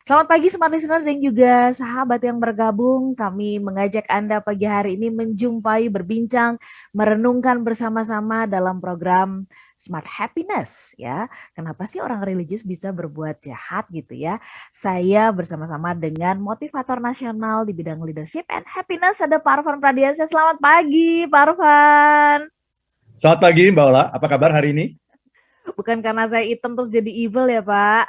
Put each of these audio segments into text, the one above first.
Selamat pagi Smart Listener dan juga sahabat yang bergabung. Kami mengajak Anda pagi hari ini menjumpai, berbincang, merenungkan bersama-sama dalam program Smart Happiness ya. Kenapa sih orang religius bisa berbuat jahat gitu ya? Saya bersama-sama dengan motivator nasional di bidang leadership and happiness ada Pak Arfan Pradiansyah. Selamat pagi Pak Arfan. Selamat pagi Mbak Ola, apa kabar hari ini? Bukan karena saya hitam terus jadi evil ya Pak.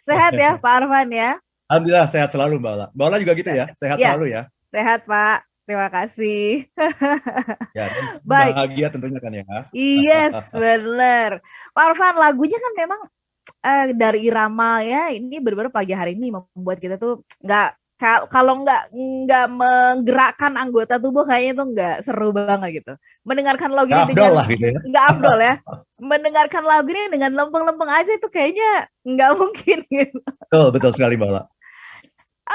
Sehat ya Pak Arfan ya? Alhamdulillah sehat selalu Mbak Ola. Mbak Ola juga gitu ya, sehat Ya, selalu ya. sehat Pak. Terima kasih. Ya, dan Baik, bahagia tentunya kan ya. yes, benar. Pak Arfan, lagunya kan memang dari irama ya, ini benar-benar pagi hari ini membuat kita tuh nggak kalau nggak menggerakkan anggota tubuh kayaknya tuh nggak seru banget gitu. Mendengarkan lagu Nggak ini afdol dengan lah gitu ya. nggak afdol ya. Mendengarkan lagu ini dengan lempeng-lempeng aja itu kayaknya nggak mungkin gitu. Betul, betul sekali Mbak Ola.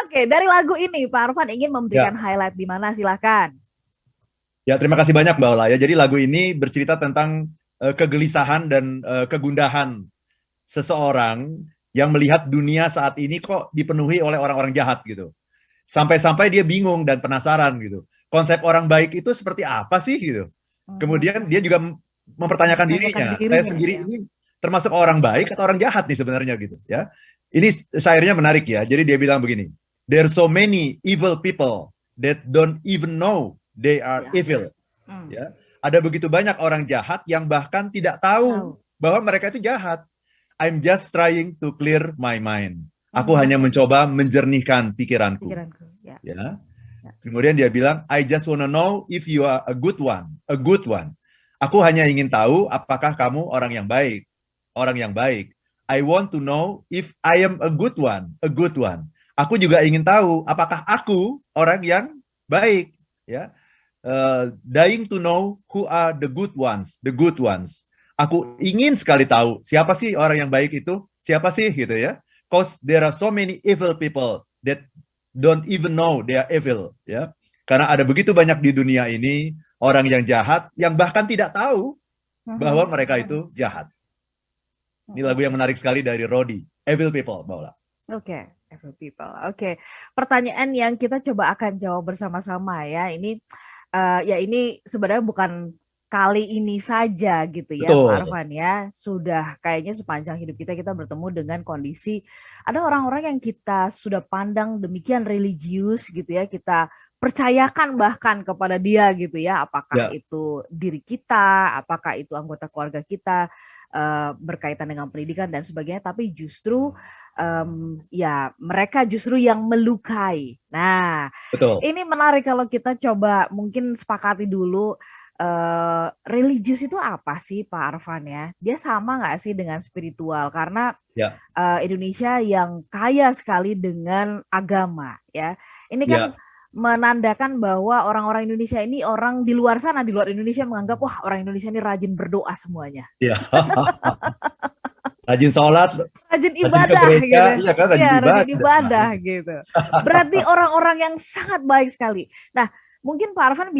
Oke, dari lagu ini Pak Arfan ingin memberikan Ya, highlight di mana silakan. ya terima kasih banyak Mbak Ola ya. Jadi lagu ini bercerita tentang kegelisahan dan kegundahan seseorang yang melihat dunia saat ini kok dipenuhi oleh orang-orang jahat gitu. Sampai-sampai dia bingung dan penasaran gitu. Konsep orang baik itu seperti apa sih gitu. Kemudian dia juga mempertanyakan Tanyakan dirinya, saya dirinya sendiri ya. ini termasuk orang baik atau orang jahat nih sebenarnya gitu ya. Ini syairnya menarik ya. Jadi dia bilang begini, there's so many evil people that don't even know they are Ya. evil. Ya. Ada begitu banyak orang jahat yang bahkan tidak tahu Tahu. bahwa mereka itu jahat. I'm just trying to clear my mind. Aku Mhm. hanya mencoba menjernihkan pikiranku. Pikiranku. Ya. Ya. Ya. Kemudian dia bilang, I just wanna know if you are a good one, a good one. Aku hanya ingin tahu apakah kamu orang yang baik, orang yang baik. I want to know if I am a good one, a good one. Aku juga ingin tahu apakah aku orang yang baik, ya. Dying to know who are the good ones, the good ones. Aku ingin sekali tahu siapa sih orang yang baik itu, siapa sih gitu ya. Cause there are so many evil people that don't even know they are evil, ya. Karena ada begitu banyak di dunia ini orang yang jahat yang bahkan tidak tahu bahwa mereka itu jahat. Ini lagu yang menarik sekali dari Rodi, Evil People, Mbak Ola. Oke, evil people. Oke. Pertanyaan yang kita coba akan jawab bersama-sama ya. Ini sebenarnya bukan kali ini saja gitu ya Pak Betul. Arfan ya. Sudah kayaknya sepanjang hidup kita bertemu dengan kondisi ada orang-orang yang kita sudah pandang demikian religius gitu ya. Kita percayakan bahkan kepada dia gitu ya. Apakah Ya, itu diri kita, apakah itu anggota keluarga kita, berkaitan dengan pendidikan dan sebagainya, tapi justru ya mereka justru yang melukai. Nah, betul. ini menarik kalau kita coba mungkin sepakati dulu religius itu apa sih Pak Arfan ya? Dia sama nggak sih dengan spiritual? Karena Ya, Indonesia yang kaya sekali dengan agama ya. Ini kan ya, menandakan bahwa orang-orang Indonesia ini orang di luar sana, di luar Indonesia menganggap wah orang Indonesia ini rajin berdoa semuanya. ya. Rajin sholat, Rajin rajin ke ibadah gereja, gitu. iya kan, rajin Iya, rajin ibadah. ibadah gitu. Berarti orang-orang yang sangat baik sekali. Nah, mungkin Pak Arfan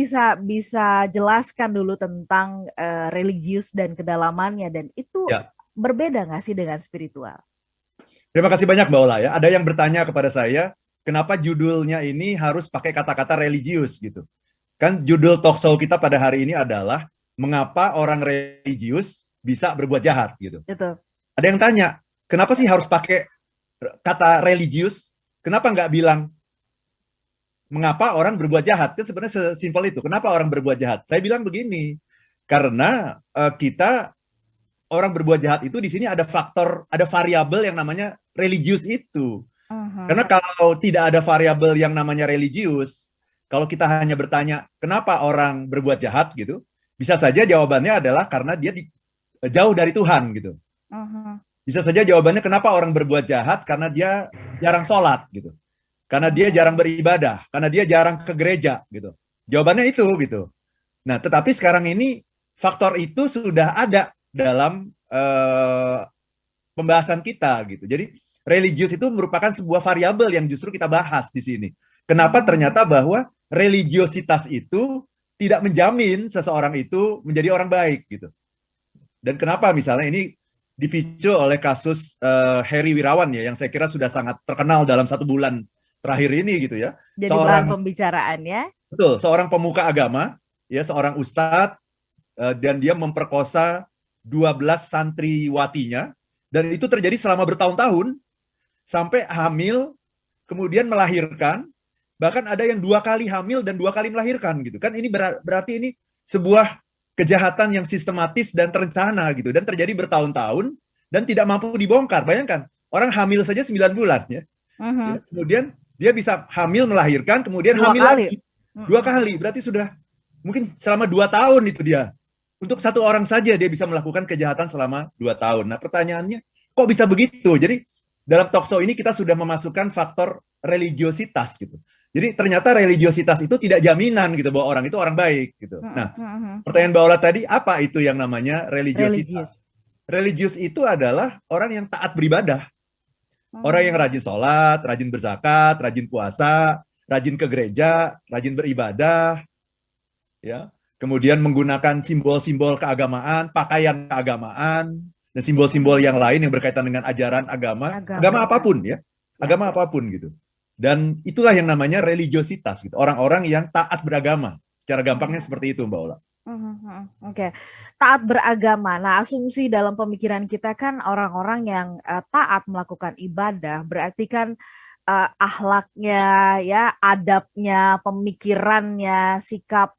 bisa jelaskan dulu tentang religius dan kedalamannya dan itu Ya, berbeda nggak sih dengan spiritual? terima kasih banyak Mbak Ola ya. Ada yang bertanya kepada saya, kenapa judulnya ini harus pakai kata-kata religius gitu. Kan judul talk show kita pada hari ini adalah mengapa orang religius bisa berbuat jahat gitu. Itu. Ada yang tanya, kenapa sih harus pakai kata religius? Kenapa nggak bilang mengapa orang berbuat jahat? Kan sebenarnya sesimpel itu. Kenapa orang berbuat jahat? Saya bilang begini, karena kita orang berbuat jahat itu di sini ada faktor, ada variabel yang namanya religius itu. Karena kalau tidak ada variabel yang namanya religius, kalau kita hanya bertanya kenapa orang berbuat jahat gitu, bisa saja jawabannya adalah karena dia jauh dari Tuhan gitu. Bisa saja jawabannya kenapa orang berbuat jahat karena dia jarang sholat gitu. Karena dia jarang beribadah, karena dia jarang ke gereja gitu. Jawabannya itu gitu. Nah, tetapi sekarang ini faktor itu sudah ada dalam pembahasan kita gitu. Jadi religius itu merupakan sebuah variabel yang justru kita bahas di sini. Kenapa ternyata bahwa religiositas itu tidak menjamin seseorang itu menjadi orang baik gitu. Dan kenapa misalnya ini dipicu oleh kasus Heri Wirawan ya, yang saya kira sudah sangat terkenal dalam 1 bulan terakhir ini gitu ya. Jadi bahan Seorang pembicaraan ya. betul, seorang pemuka agama ya, seorang ustadz dan dia memperkosa 12 santriwatinya, dan itu terjadi selama bertahun-tahun sampai hamil, kemudian melahirkan, bahkan ada yang 2 kali hamil dan 2 kali melahirkan gitu kan. Ini berarti ini sebuah kejahatan yang sistematis dan terencana gitu, dan terjadi bertahun-tahun dan tidak mampu dibongkar. Bayangkan, orang hamil saja 9 bulan ya. Ya, kemudian dia bisa hamil melahirkan, kemudian 2 hamil kali. lagi 2 kali, berarti sudah mungkin selama 2 tahun itu dia. Untuk 1 orang saja dia bisa melakukan kejahatan selama 2 tahun. Nah, pertanyaannya, kok bisa begitu? Jadi dalam talkshow ini kita sudah memasukkan faktor religiositas gitu. Jadi ternyata religiositas itu tidak jaminan gitu bahwa orang itu orang baik gitu. Nah, pertanyaan Mbak Ola tadi, apa itu yang namanya religiositas? Religius itu adalah orang yang taat beribadah. Orang yang rajin sholat, rajin berzakat, rajin puasa, rajin ke gereja, rajin beribadah, ya. Kemudian menggunakan simbol-simbol keagamaan, pakaian keagamaan, dan simbol-simbol yang lain yang berkaitan dengan ajaran agama apapun ya, agama apapun gitu. Dan itulah yang namanya religiositas gitu. Orang-orang yang taat beragama. Secara gampangnya seperti itu, Mbak Ola. Oke. Taat beragama. Nah, asumsi dalam pemikiran kita kan orang-orang yang taat melakukan ibadah berarti kan akhlaknya, ya, adabnya, pemikirannya, sikap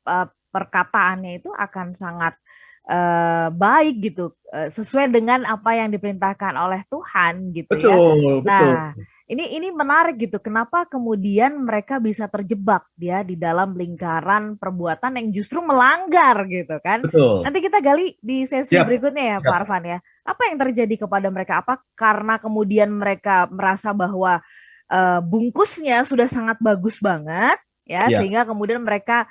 perkataannya itu akan sangat baik gitu, sesuai dengan apa yang diperintahkan oleh Tuhan gitu ya. Nah, ini menarik gitu. Kenapa kemudian mereka bisa terjebak dia di dalam lingkaran perbuatan yang justru melanggar gitu kan? Betul. Nanti kita gali di sesi berikutnya ya, Pak Arfan ya. Apa yang terjadi kepada mereka? Apa karena kemudian mereka merasa bahwa bungkusnya sudah sangat bagus banget ya, sehingga kemudian mereka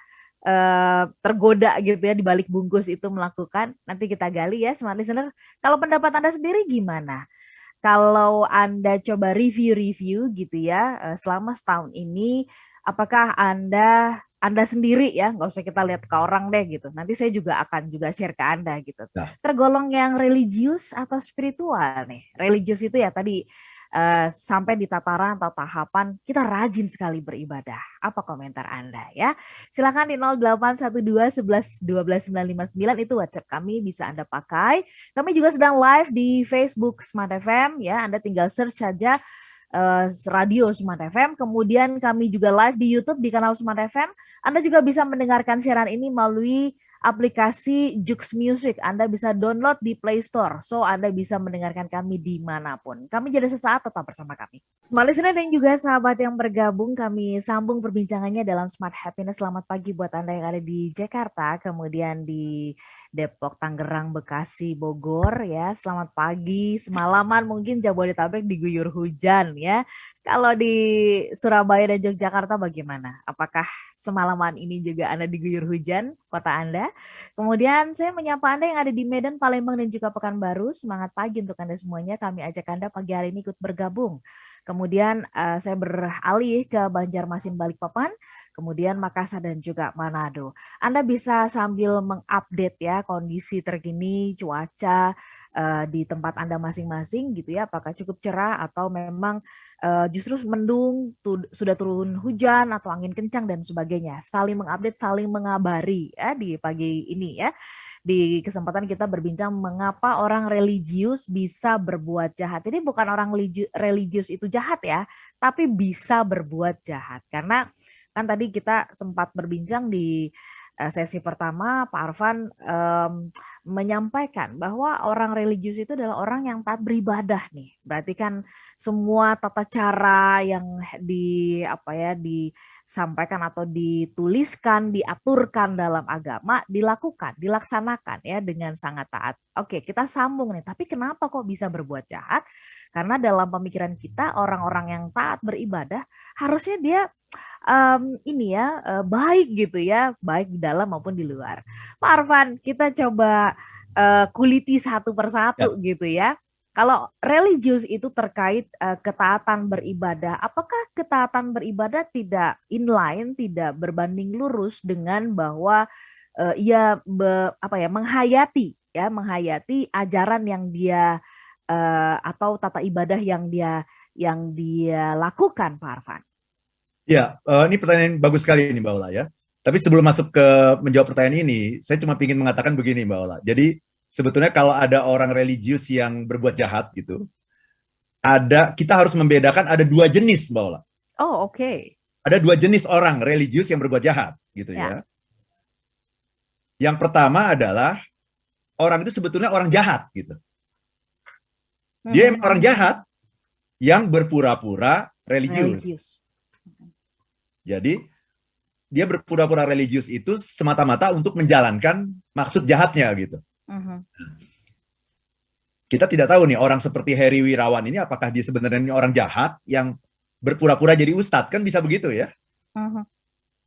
tergoda gitu ya di balik bungkus itu melakukan. Nanti kita gali ya, smart listener. Kalau pendapat Anda sendiri gimana? Kalau Anda coba review gitu ya selama setahun ini, apakah Anda sendiri ya, nggak usah kita lihat ke orang deh gitu. Nanti saya juga akan share ke Anda gitu. Tergolong yang religius atau spiritual nih? Religius itu ya tadi sampai di tataran atau tahapan kita rajin sekali beribadah. Apa komentar Anda ya? Silakan di 0812 11 12 959 itu WhatsApp kami, bisa Anda pakai. Kami juga sedang live di Facebook Smart FM ya. Anda tinggal search saja radio Smart FM. Kemudian kami juga live di YouTube di kanal Smart FM. Anda juga bisa mendengarkan siaran ini melalui aplikasi Jux Music. Anda bisa download di Play Store. So, Anda bisa mendengarkan kami dimanapun. Kami jadi sesaat tetap bersama kami. Smart Listener dan juga sahabat yang bergabung, kami sambung perbincangannya dalam Smart Happiness. Selamat pagi buat Anda yang ada di Jakarta, kemudian di Depok, Tangerang, Bekasi, Bogor ya. Selamat pagi. Semalaman mungkin Jabodetabek diguyur hujan ya. Kalau di Surabaya dan Yogyakarta bagaimana? Apakah semalaman ini juga Anda diguyur hujan kota Anda? Kemudian saya menyapa Anda yang ada di Medan, Palembang, dan juga Pekanbaru. Semangat pagi untuk Anda semuanya. Kami ajak Anda pagi hari ini ikut bergabung. Kemudian saya beralih ke Banjarmasin, Balikpapan, kemudian Makassar dan juga Manado. Anda bisa sambil mengupdate ya kondisi terkini cuaca di tempat Anda masing-masing gitu ya. Apakah cukup cerah atau memang justru mendung, sudah turun hujan atau angin kencang dan sebagainya. Saling mengupdate, saling mengabari ya di pagi ini ya. Di kesempatan kita berbincang mengapa orang religius bisa berbuat jahat. Jadi bukan orang religius itu jahat ya, tapi bisa berbuat jahat. Karena kan tadi kita sempat berbincang di sesi pertama, Pak Arfan menyampaikan bahwa orang religius itu adalah orang yang taat beribadah nih. Berarti kan semua tata cara yang disampaikan atau dituliskan, diaturkan dalam agama dilakukan, dilaksanakan ya dengan sangat taat. Oke, kita sambung nih. Tapi kenapa kok bisa berbuat jahat? Karena dalam pemikiran kita orang-orang yang taat beribadah harusnya dia baik gitu ya, baik di dalam maupun di luar. Pak Arfan, kita coba kuliti satu persatu gitu ya. Kalau religius itu terkait ketaatan beribadah, apakah ketaatan beribadah tidak inline, tidak berbanding lurus dengan bahwa ia menghayati ya, menghayati ajaran yang dia atau tata ibadah yang dia lakukan, Pak Arfan? Ya, ini pertanyaan bagus sekali ini Mbak Ola ya. Tapi sebelum masuk ke menjawab pertanyaan ini, saya cuma ingin mengatakan begini Mbak Ola. Jadi sebetulnya kalau ada orang religius yang berbuat jahat gitu, kita harus membedakan ada dua jenis Mbak Ola. Oh, oke. Ada dua jenis orang religius yang berbuat jahat gitu Ya. ya. Yang pertama adalah orang itu sebetulnya orang jahat gitu. Dia emang orang jahat yang berpura-pura religius. Jadi dia berpura-pura religius itu semata-mata untuk menjalankan maksud jahatnya gitu. Kita tidak tahu nih orang seperti Heri Wirawan ini apakah dia sebenarnya orang jahat yang berpura-pura jadi ustadz, kan bisa begitu ya.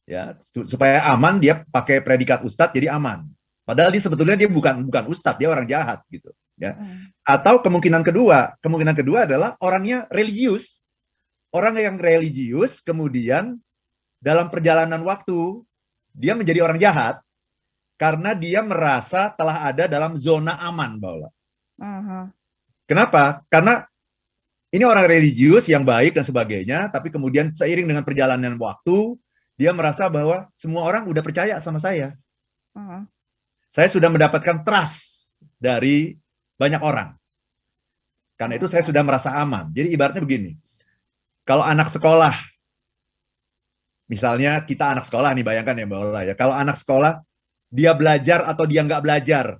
Ya, supaya aman dia pakai predikat ustadz jadi aman. Padahal dia sebetulnya dia bukan ustadz, dia orang jahat gitu ya. Atau kemungkinan kedua adalah orangnya religius. Orang yang religius kemudian dalam perjalanan waktu dia menjadi orang jahat karena dia merasa telah ada dalam zona aman, Mbak Ola. Kenapa? Karena ini orang religius yang baik dan sebagainya, tapi kemudian seiring dengan perjalanan waktu, dia merasa bahwa semua orang udah percaya sama saya. Saya sudah mendapatkan trust dari banyak orang. Karena itu saya sudah merasa aman. Jadi ibaratnya begini, kalau anak sekolah, misalnya kita anak sekolah nih, bayangkan ya Mbak Ola ya, kalau anak sekolah, dia belajar atau dia nggak belajar,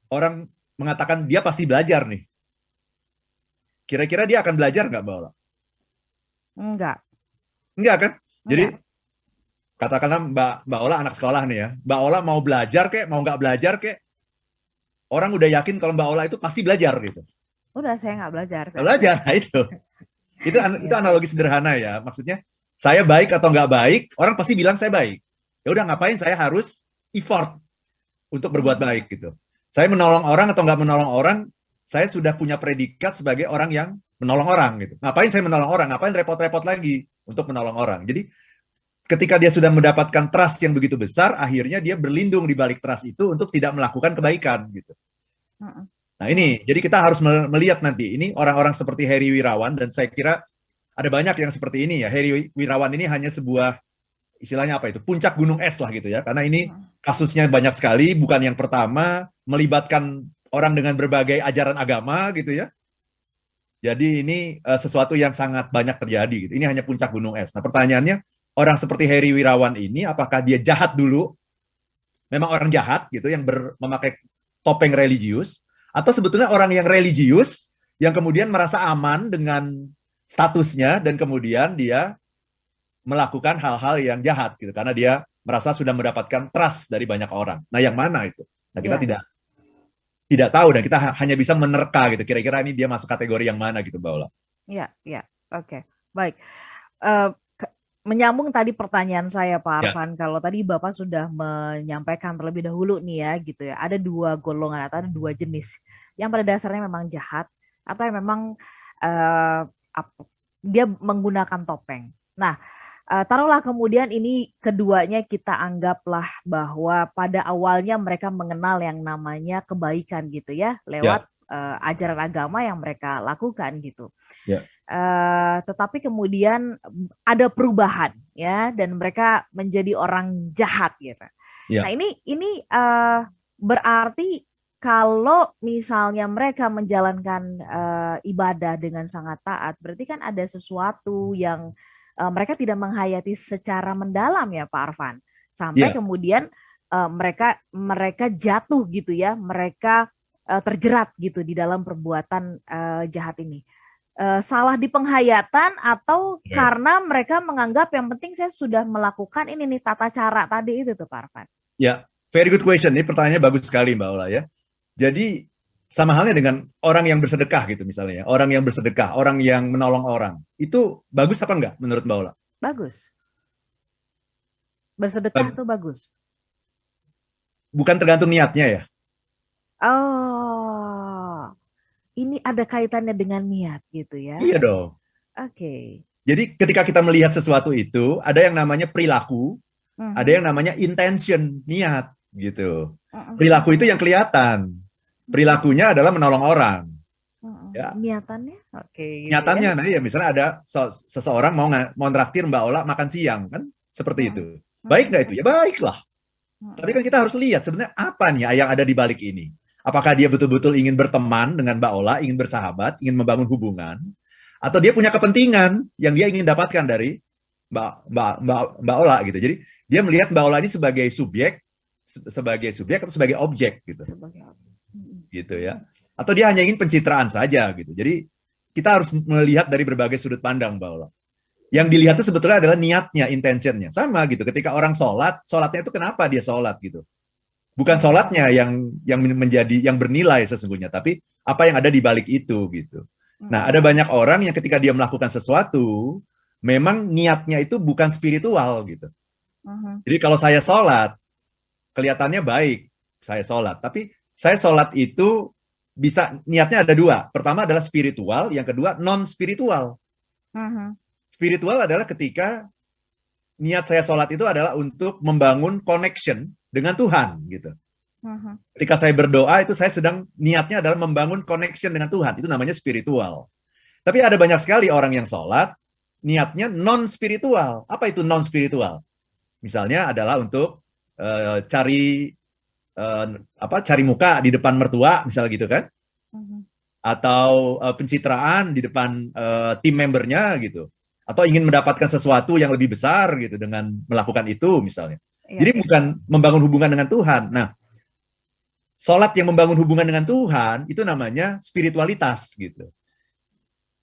orang mengatakan dia pasti belajar nih. Kira-kira dia akan belajar nggak, Mbak Ola? Enggak kan? Jadi katakanlah Mbak Ola anak sekolah nih ya. Mbak Ola mau belajar kek, mau nggak belajar kek, orang udah yakin kalau Mbak Ola itu pasti belajar gitu. Udah, saya nggak belajar. Nggak belajar, nah itu. Itu analogi sederhana ya. Maksudnya, saya baik atau nggak baik, orang pasti bilang saya baik. Ya udah, ngapain saya harus effort untuk berbuat baik gitu. Saya menolong orang atau nggak menolong orang, saya sudah punya predikat sebagai orang yang menolong orang gitu. Ngapain saya menolong orang? Ngapain repot-repot lagi untuk menolong orang? Jadi ketika dia sudah mendapatkan trust yang begitu besar, akhirnya dia berlindung di balik trust itu untuk tidak melakukan kebaikan gitu. Nah ini, jadi kita harus melihat nanti, ini orang-orang seperti Heri Wirawan, dan saya kira ada banyak yang seperti ini ya. Heri Wirawan ini hanya sebuah, istilahnya apa itu, puncak gunung es lah gitu ya. Karena ini kasusnya banyak sekali, bukan yang pertama, melibatkan orang dengan berbagai ajaran agama gitu ya. Jadi ini sesuatu yang sangat banyak terjadi gitu. Ini hanya puncak gunung es. Nah pertanyaannya, orang seperti Heri Wirawan ini, apakah dia jahat dulu? Memang orang jahat gitu, yang memakai topeng religius, atau sebetulnya orang yang religius, yang kemudian merasa aman dengan statusnya, dan kemudian dia melakukan hal-hal yang jahat gitu, karena dia merasa sudah mendapatkan trust dari banyak orang. Nah yang mana itu? Nah kita tidak tahu, dan kita hanya bisa menerka gitu, kira-kira ini dia masuk kategori yang mana gitu, Mbak Ola. Iya, oke. Baik. Menyambung tadi pertanyaan saya Pak Arfan, kalau tadi Bapak sudah menyampaikan terlebih dahulu nih ya gitu ya, ada dua golongan atau ada dua jenis yang pada dasarnya memang jahat atau yang memang dia menggunakan topeng. Nah, taruhlah kemudian ini keduanya kita anggaplah bahwa pada awalnya mereka mengenal yang namanya kebaikan gitu ya, lewat ajaran agama yang mereka lakukan gitu. Tetapi kemudian ada perubahan ya, dan mereka menjadi orang jahat gitu. Nah ini berarti kalau misalnya mereka menjalankan ibadah dengan sangat taat, berarti kan ada sesuatu yang mereka tidak menghayati secara mendalam ya Pak Arfan, sampai kemudian mereka jatuh gitu ya, mereka terjerat gitu di dalam perbuatan jahat ini. Salah di penghayatan atau karena mereka menganggap yang penting saya sudah melakukan ini nih tata cara tadi itu tuh Pak Arfan. Ya, very good question. Ini pertanyaannya bagus sekali Mbak Ola ya. Jadi sama halnya dengan orang yang bersedekah gitu misalnya, orang yang bersedekah, orang yang menolong orang, itu bagus apa enggak menurut Mbak Ola? Bagus. Bersedekah itu bagus. Bukan tergantung niatnya ya? Oh, ini ada kaitannya dengan niat gitu ya? Iya dong. Oke. Jadi ketika kita melihat sesuatu itu, ada yang namanya perilaku, ada yang namanya intention, niat. gitu. Mm-mm. Perilaku itu yang kelihatan. Perilakunya adalah menolong orang. Mm-mm. Ya, Niatannya oke gitu ya. nyatanya, nah ya misalnya ada seseorang mau nraktir Mbak Ola makan siang kan, seperti itu. Mm-mm. Baik nggak itu? Mm-mm. Ya baiklah. Tapi kan Mm-mm. kita harus lihat sebenarnya apa nih yang ada di balik ini. Apakah dia betul-betul ingin berteman dengan Mbak Ola, ingin bersahabat, ingin membangun hubungan, atau dia punya kepentingan yang dia ingin dapatkan dari Mbak Ola gitu. Jadi dia melihat Mbak Ola ini sebagai subjek atau sebagai objek gitu, Sebagai apa? Mm-mm. gitu ya. Atau dia hanya ingin pencitraan saja gitu. Jadi kita harus melihat dari berbagai sudut pandang Mbak Ola. Yang dilihat itu sebetulnya adalah niatnya, intentionnya. Sama gitu. Ketika orang sholatnya itu kenapa dia sholat gitu. Bukan sholatnya yang menjadi yang bernilai sesungguhnya, tapi apa yang ada di balik itu gitu. Nah, ada banyak orang yang ketika dia melakukan sesuatu, memang niatnya itu bukan spiritual gitu. Jadi kalau saya sholat, kelihatannya baik, saya sholat. Tapi saya sholat itu bisa niatnya ada dua. Pertama adalah spiritual, yang kedua non-spiritual. Spiritual adalah ketika niat saya sholat itu adalah untuk membangun connection dengan Tuhan gitu. Ketika saya berdoa itu saya sedang niatnya adalah membangun connection dengan Tuhan. Itu namanya spiritual. Tapi ada banyak sekali orang yang sholat niatnya non spiritual. Apa itu non spiritual? Misalnya adalah untuk cari muka di depan mertua, misalnya gitu kan? Atau pencitraan di depan tim membernya gitu. Atau ingin mendapatkan sesuatu yang lebih besar gitu dengan melakukan itu misalnya. Jadi bukan membangun hubungan dengan Tuhan. Nah, sholat yang membangun hubungan dengan Tuhan itu namanya spiritualitas gitu.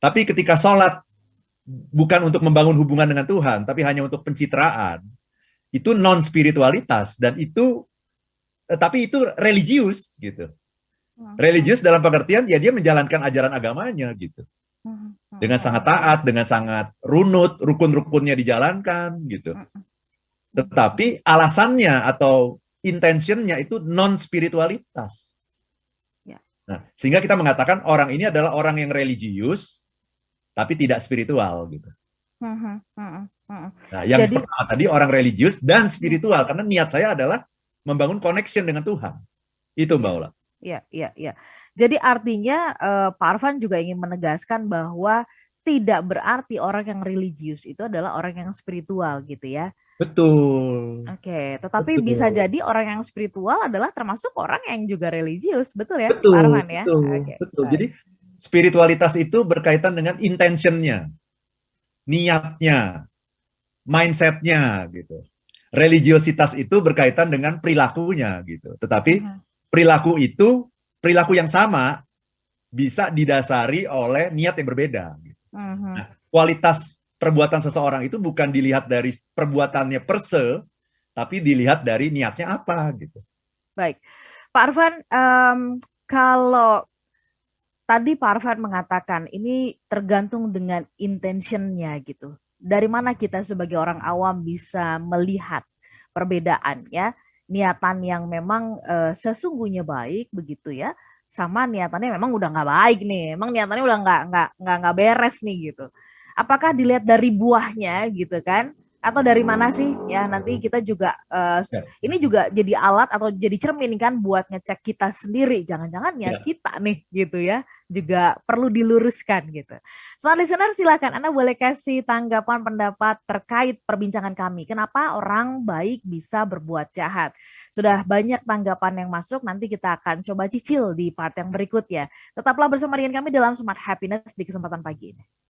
Tapi ketika sholat bukan untuk membangun hubungan dengan Tuhan, tapi hanya untuk pencitraan, itu non spiritualitas dan tapi itu religius gitu. Religius dalam pengertian ya dia menjalankan ajaran agamanya gitu. Dengan sangat taat, dengan sangat runut, rukun-rukunnya dijalankan gitu. Tetapi alasannya atau intentionnya itu non spiritualitas. Nah, sehingga kita mengatakan orang ini adalah orang yang religius tapi tidak spiritual gitu. Nah, yang pertama tadi orang religius dan spiritual karena niat saya adalah membangun connection dengan Tuhan. Itu Mbak Ola. Iya. Jadi artinya Pak Arfan juga ingin menegaskan bahwa tidak berarti orang yang religius itu adalah orang yang spiritual gitu ya. Betul. Oke, tetapi Betul. bisa jadi orang yang spiritual adalah termasuk orang yang juga religius, betul ya, betul, Pak Arfan ya? Betul. Jadi spiritualitas itu berkaitan dengan intentionnya, niatnya, mindsetnya gitu. Religiositas itu berkaitan dengan perilakunya gitu. Tetapi perilaku yang sama bisa didasari oleh niat yang berbeda. Gitu. Nah, kualitas perbuatan seseorang itu bukan dilihat dari perbuatannya per se, tapi dilihat dari niatnya apa gitu. Baik, Pak Arfan, kalau tadi Pak Arfan mengatakan ini tergantung dengan intentionnya gitu. Dari mana kita sebagai orang awam bisa melihat perbedaan ya? Niatan yang memang sesungguhnya baik begitu ya, sama niatannya memang udah nggak baik nih, emang niatannya udah nggak beres nih gitu. Apakah dilihat dari buahnya gitu kan? Atau dari mana sih ya? Nanti kita juga ini juga jadi alat atau jadi cermin kan buat ngecek kita sendiri. Jangan-jangan ya kita nih gitu ya juga perlu diluruskan gitu. Smart listener silakan Anda boleh kasih tanggapan pendapat terkait perbincangan kami. Kenapa orang baik bisa berbuat jahat? Sudah banyak tanggapan yang masuk, nanti kita akan coba cicil di part yang berikutnya. Tetaplah bersama dengan kami dalam Smart Happiness di kesempatan pagi ini.